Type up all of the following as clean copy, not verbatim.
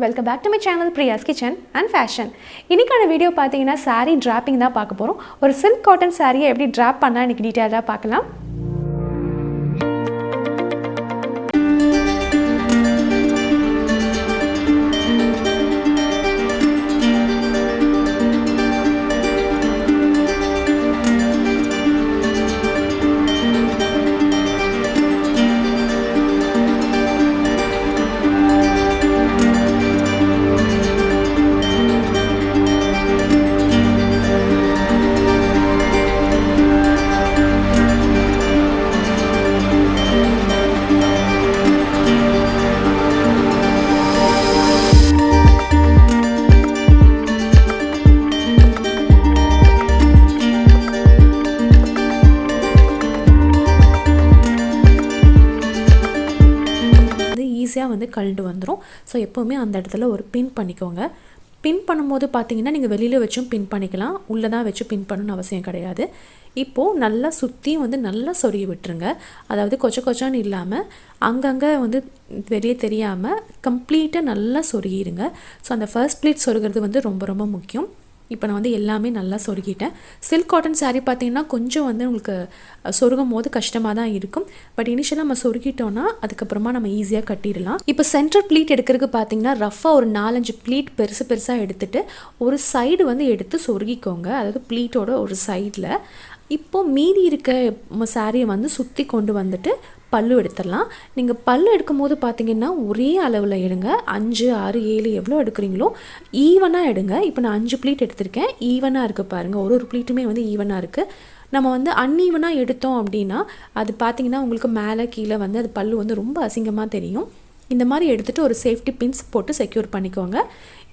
Welcome back to my channel Priya's Kitchen and Fashion. இன்னைக்கான video பாத்தீங்கன்னா saree draping தான் பார்க்க போறோம். ஒரு silk cotton saree எப்படி drap பண்ணா இன்னைக்கு டீடைலா பார்க்கலாம். வந்து கழண்டு வந்துரும். ஸோ எப்போவுமே அந்த இடத்துல ஒரு பின் பண்ணிக்கோங்க. பின் பண்ணும்போது பார்த்தீங்கன்னா நீங்கள் வெளியில் வச்சும் பின் பண்ணிக்கலாம், உள்ளே தான் வச்சு பின் பண்ணணும்னு அவசியம் கிடையாது. இப்போது நல்லா சுற்றி வந்து நல்லா சொருகி விட்டுருங்க. அதாவது கொச்சான்னு இல்லாமல் அங்கங்கே வந்து வெளியே தெரியாமல் கம்ப்ளீட்டாக நல்லா சொருகிடுங்க. ஸோ அந்த ஃபர்ஸ்ட் ப்ளீட் சொருகிறது வந்து ரொம்ப ரொம்ப முக்கியம். இப்போ நான் வந்து எல்லாமே நல்லா சொருகிட்டேன். சில்க் காட்டன் சாரீ பார்த்தீங்கன்னா கொஞ்சம் வந்து உங்களுக்கு சொருகும் போது கஷ்டமாக தான் இருக்கும். பட் இனிஷியலாக நம்ம சொருகிட்டோன்னா அதுக்கப்புறமா நம்ம ஈஸியாக கட்டிடலாம். இப்போ சென்டர் ப்ளீட் எடுக்கிறதுக்கு பார்த்தீங்கன்னா ரஃபாக ஒரு 4-5 ப்ளீட் பெருசாக எடுத்துகிட்டு ஒரு சைடு வந்து எடுத்து சொருகிக்கோங்க. அதாவது ப்ளீட்டோட ஒரு சைடில். இப்போது மீதி இருக்க சாரியை வந்து சுற்றி கொண்டு வந்துட்டு பல்லு எடுத்துடலாம். நீங்கள் பல்லு எடுக்கும் போது பார்த்தீங்கன்னா ஒரே அளவில் எடுங்க. 5, 6, 7 எவ்வளோ எடுக்கிறீங்களோ ஈவனாக எடுங்க. இப்போ நான் 5 ப்ளீட் எடுத்திருக்கேன். ஈவனாக இருக்குது பாருங்கள். ஒரு ப்ளீட்டுமே வந்து ஈவனாக இருக்குது. நம்ம வந்து அன்ஈவனாக எடுத்தோம் அப்படின்னா அது பார்த்திங்கன்னா உங்களுக்கு மேலே கீழே வந்து அது பல்லு வந்து ரொம்ப அசிங்கமாக தெரியும். இந்த மாதிரி எடுத்துகிட்டு ஒரு சேஃப்டி பின்ஸ் போட்டு செக்யூர் பண்ணிக்கோங்க.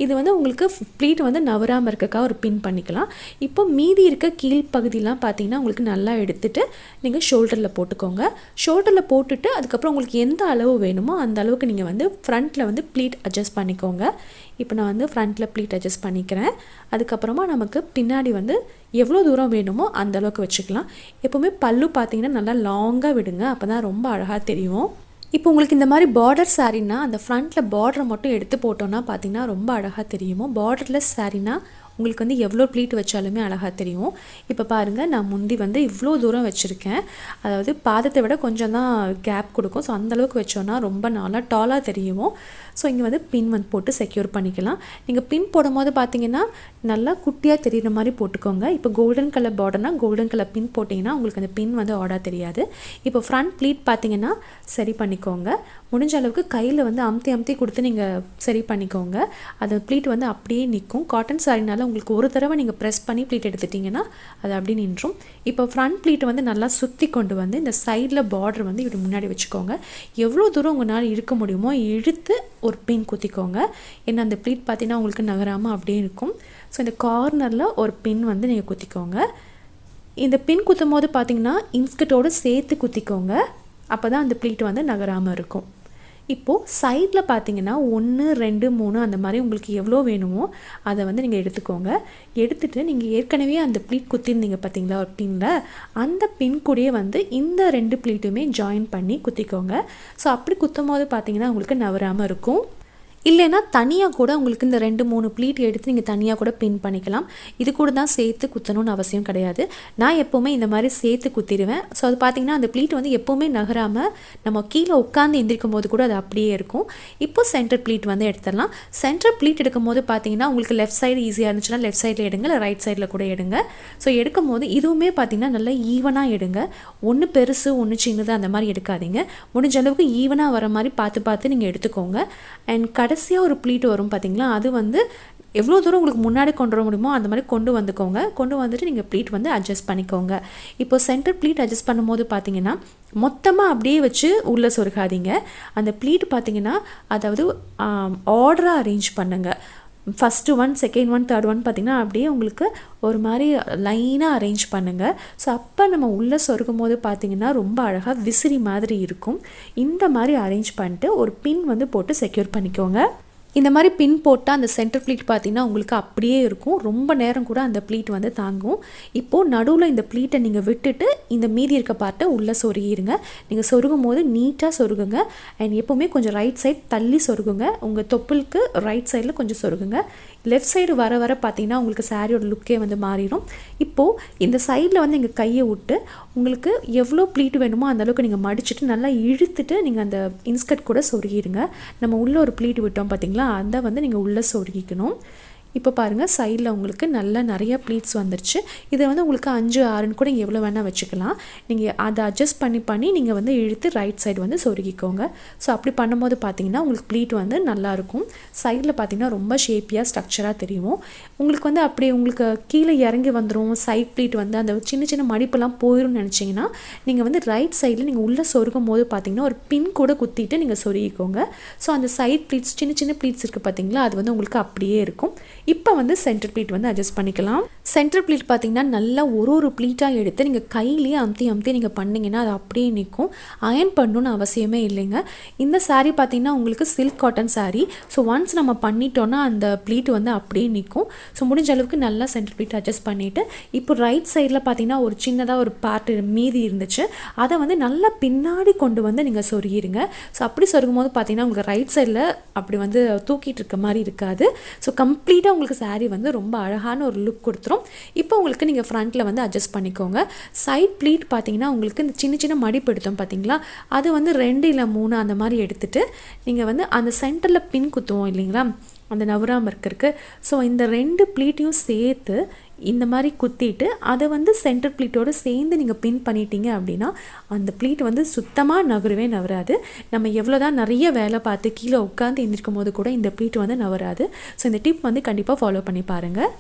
இது வந்து உங்களுக்கு ப்ளீட் வந்து நவராமல் இருக்கக்கா ஒரு பின் பண்ணிக்கலாம். இப்போ மீதி இருக்க கீழ்ப்பகுதியெலாம் பார்த்தீங்கன்னா உங்களுக்கு நல்லா எடுத்துகிட்டு நீங்கள் ஷோல்டரில் போட்டுக்கோங்க. ஷோல்டரில் போட்டுட்டு அதுக்கப்புறம் உங்களுக்கு எந்த அளவு வேணுமோ அந்த அளவுக்கு நீங்கள் வந்து ஃப்ரண்ட்டில் வந்து ப்ளீட் அட்ஜஸ்ட் பண்ணிக்கோங்க. இப்போ நான் வந்து ஃப்ரண்ட்டில் ப்ளீட் அட்ஜஸ்ட் பண்ணிக்கிறேன். அதுக்கப்புறமா நமக்கு பின்னாடி வந்து எவ்வளோ தூரம் வேணுமோ அந்த அளவுக்கு வச்சுக்கலாம். எப்போவுமே பல்லு பார்த்தீங்கன்னா நல்லா லாங்காக விடுங்க, அப்போ தான் ரொம்ப அழகாக தெரியும். இப்போ உங்களுக்கு இந்த மாதிரி பார்டர் சாரீனா அந்த ஃப்ரண்ட்டில் பார்டரை மட்டும் எடுத்து போட்டோன்னா பார்த்தீங்கன்னா ரொம்ப அழகாக தெரியுமோ. பார்டர்லெஸ் சாரீனா உங்களுக்கு வந்து எவ்வளோ ப்ளீட் வச்சாலுமே அழகாக தெரியும். இப்போ பாருங்கள், நான் முந்தி வந்து இவ்வளோ தூரம் வச்சுருக்கேன். அதாவது பாதத்தை விட கொஞ்சம் தான் கேப் கொடுக்கும். ஸோ அந்தளவுக்கு வச்சோன்னா ரொம்ப நல்லா டாலாக தெரியும். ஸோ இங்கே வந்து பின் வந்து போட்டு செக்யூர் பண்ணிக்கலாம். நீங்கள் பின் போடும் போது பார்த்தீங்கன்னா நல்லா குட்டியாக தெரிகிற மாதிரி போட்டுக்கோங்க. இப்போ கோல்டன் கலர் பார்டர்னா கோல்டன் கலர் பின் போட்டிங்கன்னா உங்களுக்கு அந்த பின் வந்து ஆடாக தெரியாது. இப்போ ஃப்ரண்ட் ப்ளீட் பார்த்தீங்கன்னா சரி பண்ணிக்கோங்க. முடிஞ்ச அளவுக்கு கையில் வந்து அமுத்தி கொடுத்து நீங்கள் சரி பண்ணிக்கோங்க. அது ப்ளீட் வந்து அப்படியே நிற்கும். காட்டன் சாரினால உங்களுக்கு ஒரு தடவை நீங்கள் ப்ரெஸ் பண்ணி ப்ளீட் எடுத்துட்டிங்கன்னா அது அப்படியே நின்றும். இப்போ ஃப்ரண்ட் ப்ளீட்டை வந்து நல்லா சுற்றி கொண்டு வந்து இந்த சைடில் பார்டர் வந்து இப்படி முன்னாடி வச்சுக்கோங்க. எவ்வளோ தூரம் உங்களால் இழுக்க முடியுமோ இழுத்து ஒரு பின் குத்திக்கோங்க. ஏன்னா அந்த ப்ளீட் பார்த்தீங்கன்னா உங்களுக்கு நகராமல் அப்படியே இருக்கும். ஸோ இந்த கார்னரில் ஒரு பின் வந்து நீங்கள் குத்திக்கோங்க. இந்த பின் குத்தும் போது பார்த்தீங்கன்னா இன்ஸ்கர்ட்டோடு சேர்த்து குத்திக்கோங்க. அப்போ தான் அந்த ப்ளீட் வந்து நகராமல் இருக்கும். இப்போது சைடில் பார்த்தீங்கன்னா 1, 2, 3 அந்த மாதிரி உங்களுக்கு எவ்வளோ வேணுமோ அதை வந்து நீங்கள் எடுத்துக்கோங்க. எடுத்துகிட்டு நீங்கள் ஏற்கனவே அந்த ப்ளீட் குத்திருந்தீங்க பார்த்தீங்களா ஒரு பின்னில், அந்த பின் கூடயே வந்து இந்த 2 ப்ளீட்டுமே ஜாயின் பண்ணி குத்திக்கோங்க. ஸோ அப்படி குத்தும் போது பார்த்தீங்கன்னா உங்களுக்கு நவராமல் இருக்கும். இல்லைன்னா தனியாக கூட உங்களுக்கு இந்த 2-3 ப்ளீட் எடுத்து நீங்கள் தனியாக கூட பின் பண்ணிக்கலாம். இது கூட தான் சேர்த்து குத்தணும்னு அவசியம் கிடையாது. நான் எப்போவுமே இந்த மாதிரி சேர்த்து குத்திடுவேன். ஸோ அது பார்த்திங்கன்னா அந்த ப்ளீட் வந்து எப்போவுமே நகராமல் நம்ம கீழே உட்காந்து எந்திரிக்கும் போது கூட அது அப்படியே இருக்கும். இப்போ சென்டர் ப்ளீட் வந்து எடுத்துடலாம். சென்டர் ப்ளீட் எடுக்கும் போது பார்த்தீங்கன்னா உங்களுக்கு லெஃப்ட் சைடு ஈஸியாக இருந்துச்சுன்னா லெஃப்ட் சைடில் எடுங்க, இல்லை ரைட் சைடில் கூட எடுங்க. ஸோ எடுக்கும் போது இதுவுமே பார்த்திங்கன்னா நல்லா ஈவனாக எடுங்க. ஒன்று பெருசு ஒன்று சின்னது அந்த மாதிரி எடுக்காதீங்க. முடிஞ்ச அளவுக்கு ஈவனாக வர மாதிரி பார்த்து நீங்கள் எடுத்துக்கோங்க. அண்ட் கடைசியாக ஒரு ப்ளீட் வரும் பார்த்தீங்களா, அது வந்து எவ்வளோ தூரம் உங்களுக்கு முன்னாடி கொண்டு வர முடியுமோ அந்த மாதிரி கொண்டு வந்துக்கோங்க. கொண்டு வந்துட்டு நீங்கள் ப்ளீட் வந்து அட்ஜஸ்ட் பண்ணிக்கோங்க. இப்போ சென்டர் ப்ளீட் அட்ஜஸ்ட் பண்ணும்போது பார்த்தீங்கன்னா மொத்தமாக அப்படியே வச்சு உள்ளே சொருகாதீங்க. அந்த ப்ளீட் பார்த்தீங்கன்னா அதாவது ஆர்டராக அரேஞ்ச் பண்ணுங்கள். ஃபஸ்ட்டு 1, செகண்ட் 1, தேர்ட் 1 பார்த்திங்கன்னா அப்படியே உங்களுக்கு ஒரு மாதிரி லைனாக அரேஞ்ச் பண்ணுங்கள். ஸோ அப்போ நம்ம உள்ளே சொருகும் போது பார்த்திங்கன்னா ரொம்ப அழகாக விசிறி மாதிரி இருக்கும். இந்த மாதிரி அரேஞ்ச் பண்ணிட்டு ஒரு பின் வந்து போட்டு செக்யூர் பண்ணிக்கோங்க. இந்த மாதிரி பின் போட்டால் அந்த சென்டர் ப்ளீட் பார்த்திங்கன்னா உங்களுக்கு அப்படியே இருக்கும், ரொம்ப நேரம் கூட அந்த ப்ளீட் வந்து தாங்கும். இப்போது நடுவில் இந்த ப்ளீட்டை நீங்கள் விட்டுட்டு இந்த மீதி இருக்க பார்ட்டை உள்ளே சொருகிடுங்க. நீங்கள் சொருகும் போது நீட்டாக சொருகுங்க. அண்ட் எப்போவுமே கொஞ்சம் ரைட் சைட் தள்ளி சொருகுங்க. உங்கள் தொப்புளுக்கு ரைட் சைடில் கொஞ்சம் சொருகுங்க. லெஃப்ட் சைடு வர வர பார்த்திங்கன்னா உங்களுக்கு சாரியோட லுக்கே வந்து மாறிடும். இப்போது இந்த சைடில் வந்து எங்கள் கையை விட்டு உங்களுக்கு எவ்வளோ ப்ளீட் வேணுமோ அந்தளவுக்கு நீங்கள் மடிச்சுட்டு நல்லா இழுத்துட்டு நீங்கள் அந்த இன்ஸ்கர்ட் கூட சொருகிடுங்க. நம்ம உள்ளே ஒரு ப்ளீட் விட்டோம் பார்த்திங்களா, அதை வந்து நீங்கள் உள்ளே சொருகிக்கணும். இப்போ பாருங்கள் சைடில் உங்களுக்கு நல்லா நிறையா ப்ளீட்ஸ் வந்துருச்சு. இதை வந்து உங்களுக்கு 5, 6ன்னு கூட நீங்கள் எவ்வளோ வேணால் வச்சுக்கலாம். நீங்கள் அதை அட்ஜஸ்ட் பண்ணி நீங்கள் வந்து இழுத்து ரைட் சைடு வந்து சொருகிக்கோங்க. ஸோ அப்படி பண்ணும்போது பார்த்தீங்கன்னா உங்களுக்கு ப்ளீட் வந்து நல்லாயிருக்கும். சைடில் பார்த்தீங்கன்னா ரொம்ப ஷேப்பியாக ஸ்ட்ரக்சராக தெரியும். உங்களுக்கு வந்து அப்படி உங்களுக்கு கீழே இறங்கி வந்துடும், சைட் ப்ளீட் வந்து அந்த சின்ன சின்ன மடிப்பெல்லாம் போயிடும்னு நினச்சிங்கன்னா நீங்கள் வந்து ரைட் சைடில் நீங்கள் உள்ளே சொருகும் போது பார்த்தீங்கன்னா ஒரு பின் கூட குத்திட்டு நீங்கள் சொருகிக்கோங்க. ஸோ அந்த சைட் ப்ளீட்ஸ் சின்ன சின்ன ப்ளீட்ஸ் இருக்குது பார்த்தீங்களா, அது வந்து உங்களுக்கு அப்படியே இருக்கும். இப்போ வந்து சென்டர் ப்ளீட் வந்து அட்ஜஸ்ட் பண்ணிக்கலாம். சென்டர் ப்ளீட் பார்த்திங்கன்னா நல்லா ஒரு ப்ளீட்டாக எடுத்து நீங்கள் கையிலேயே அமுத்தி நீங்கள் பண்ணிங்கன்னா அது அப்படியே நிற்கும். அயர்ன் பண்ணணுன்னு அவசியமே இல்லைங்க. இந்த சாரீ பார்த்திங்கன்னா உங்களுக்கு silk cotton sari. So once நம்ம பண்ணிட்டோன்னா அந்த ப்ளீட் வந்து அப்படியே நிற்கும். ஸோ முடிஞ்ச அளவுக்கு நல்லா சென்டர் ப்ளீட் அட்ஜஸ்ட் பண்ணிவிட்டு இப்போ ரைட் சைடில் பார்த்திங்கன்னா ஒரு சின்னதாக ஒரு பார்ட் மீதி இருந்துச்சு, அதை வந்து நல்லா பின்னாடி கொண்டு வந்து நீங்கள் சொருகிடுங்க. ஸோ அப்படி சொருகும் போது பார்த்திங்கன்னா உங்களுக்கு ரைட் சைடில் அப்படி வந்து தூக்கிட்டு இருக்க மாதிரி இருக்காது. ஸோ கம்ப்ளீட்டாக உங்களுக்கு சாரீ வந்து ரொம்ப அழகான ஒரு லுக் கொடுத்துரும். இப்போ உங்களுக்கு நீங்கள் ஃப்ரண்ட்டில் வந்து அட்ஜஸ்ட் பண்ணிக்கோங்க. சைட் ப்ளீட் பார்த்தீங்கன்னா உங்களுக்கு இந்த சின்ன சின்ன மடிப்பு எடுத்தோம் பார்த்தீங்களா, அது வந்து 2 இல்லை 3 அந்த மாதிரி எடுத்துகிட்டு நீங்கள் வந்து அந்த சென்டரில் பின் குத்துவோம் இல்லைங்களா, அந்த நவராமல் இருக்கிறதுக்கு. ஸோ இந்த 2 ப்ளீட்டையும் சேர்த்து இந்த மாதிரி குத்திட்டு அதை வந்து சென்டர் ப்ளீட்டோடு சேர்ந்து நீங்கள் பின் பண்ணிட்டீங்க அப்படின்னா அந்த ப்ளீட் வந்து சுத்தமாக நவராது. நம்ம எவ்வளோ தான் நிறைய வேலை பார்த்து கீழே உட்காந்து எந்திரிக்கும் போது கூட இந்த ப்ளீட் வந்து நவராது. ஸோ இந்த டிப் வந்து கண்டிப்பாக ஃபாலோ பண்ணி பாருங்கள்.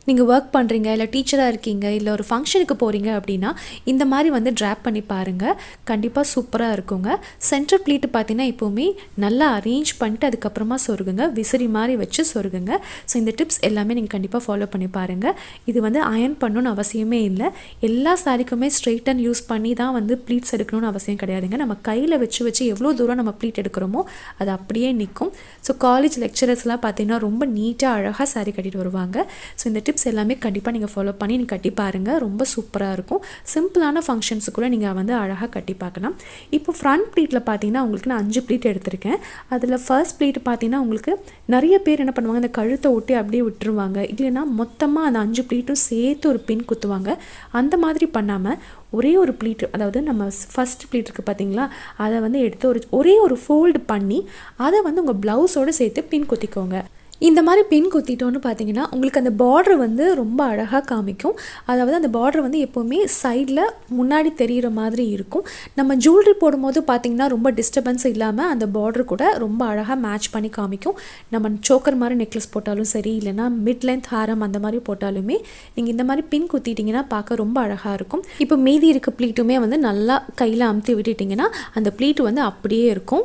நீங்கள் ஒர்க் பண்ணுறீங்க, இல்லை டீச்சராக இருக்கீங்க, இல்லை ஒரு ஃபங்க்ஷனுக்கு போகிறீங்க அப்படின்னா இந்த மாதிரி வந்து ட்ராப் பண்ணி பாருங்கள், கண்டிப்பாக சூப்பராக இருக்குங்க. சென்டர் ப்ளீட்டு பார்த்தீங்கன்னா எப்போவுமே நல்லா அரேஞ்ச் பண்ணிட்டு அதுக்கப்புறமா சொருகுங்க, விசிறி மாதிரி வச்சு சொருகுங்க. ஸோ இந்த டிப்ஸ் எல்லாமே நீங்கள் கண்டிப்பாக ஃபாலோ பண்ணி பாருங்கள். இது வந்து அயர்ன் பண்ணணும்னு அவசியமே இல்லை. எல்லா சாரிக்குமே ஸ்ட்ரெயிட் அண்ட் யூஸ் பண்ணி தான் வந்து ப்ளீட்ஸ் எடுக்கணும்னு அவசியம் கிடையாதுங்க. நம்ம கையில் வச்சு எவ்வளோ தூரம் நம்ம ப்ளீட் எடுக்கிறோமோ அது அப்படியே நிற்கும். ஸோ காலேஜ் லெக்சரர்ஸ்லாம் பார்த்தீங்கன்னா ரொம்ப நீட்டாக அழகாக சாரி கட்டிட்டு வருவாங்க. ஸோ இந்த டிப்ஸ் எல்லாமே கண்டிப்பாக நீங்கள் ஃபாலோ பண்ணி நீங்கள் கட்டி பாருங்கள், ரொம்ப சூப்பராக இருக்கும். சிம்பிளான ஃபங்க்ஷன்ஸு கூட நீங்கள் வந்து அழகாக கட்டி பார்க்கலாம். இப்போ ஃப்ரண்ட் ப்ளீட்டில் பார்த்தீங்கன்னா உங்களுக்கு நான் 5 ப்ளீட் எடுத்திருக்கேன். அதில் ஃபர்ஸ்ட் ப்ளீட் பார்த்தீங்கன்னா உங்களுக்கு நிறைய பேர் என்ன பண்ணுவாங்க, அந்த கழுத்தை ஒட்டி அப்படியே விட்டுருவாங்க, இல்லைன்னா மொத்தமாக அந்த 5 ப்ளீட்டும் சேர்த்து ஒரு பின் குத்துவாங்க. அந்த மாதிரி பண்ணாமல் ஒரே ஒரு ப்ளீட், அதாவது நம்ம ஃபஸ்ட் ப்ளீட் இருக்குது பார்த்தீங்களா, அதை வந்து எடுத்து ஒரே ஒரு ஃபோல்டு பண்ணி அதை வந்து உங்கள் ப்ளவுஸோடு சேர்த்து பின் குத்திக்கோங்க. இந்த மாதிரி பின் குத்திட்டோன்னு பார்த்தீங்கன்னா உங்களுக்கு அந்த பார்டர் வந்து ரொம்ப அழகாக காமிக்கும். அதாவது அந்த பார்டர் வந்து எப்போவுமே சைடில் முன்னாடி தெரிகிற மாதிரி இருக்கும். நம்ம ஜுவல்லரி போடும்போது பார்த்திங்கன்னா ரொம்ப டிஸ்டர்பன்ஸ் இல்லாமல் அந்த பார்டர் கூட ரொம்ப அழகாக மேட்ச் பண்ணி காமிக்கும். நம்ம சோக்கர் மாதிரி நெக்லஸ் போட்டாலும் சரி, இல்லைனா மிட் லென்த் ஹாரம் அந்த மாதிரி போட்டாலுமே நீங்கள் இந்த மாதிரி பின் குத்திட்டிங்கன்னா பார்க்க ரொம்ப அழகாக இருக்கும். இப்போ மீதி இருக்க ப்ளீட்டுமே வந்து நல்லா கையில் அமுத்தி விட்டுட்டிங்கன்னா அந்த ப்ளீட்டு வந்து அப்படியே இருக்கும்.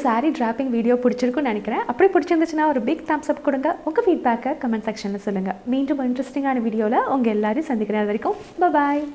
சாரீ டிராப்பிங் வீடியோ பிடிச்சிருக்குன்னு நினைக்கிறேன். அப்படி பிடிச்சிருந்துச்சுன்னா ஒரு பிக் தம்ஸ் அப் கொடுங்க. உங்கள் ஃபீட்பேக்கை கமெண்ட் செக்ஷனில் சொல்லுங்கள். மீண்டும் இன்ட்ரெஸ்டிங்கான வீடியோவில் உங்கள் எல்லாரையும் சந்திக்கிறேன். அது வரைக்கும் பாய்.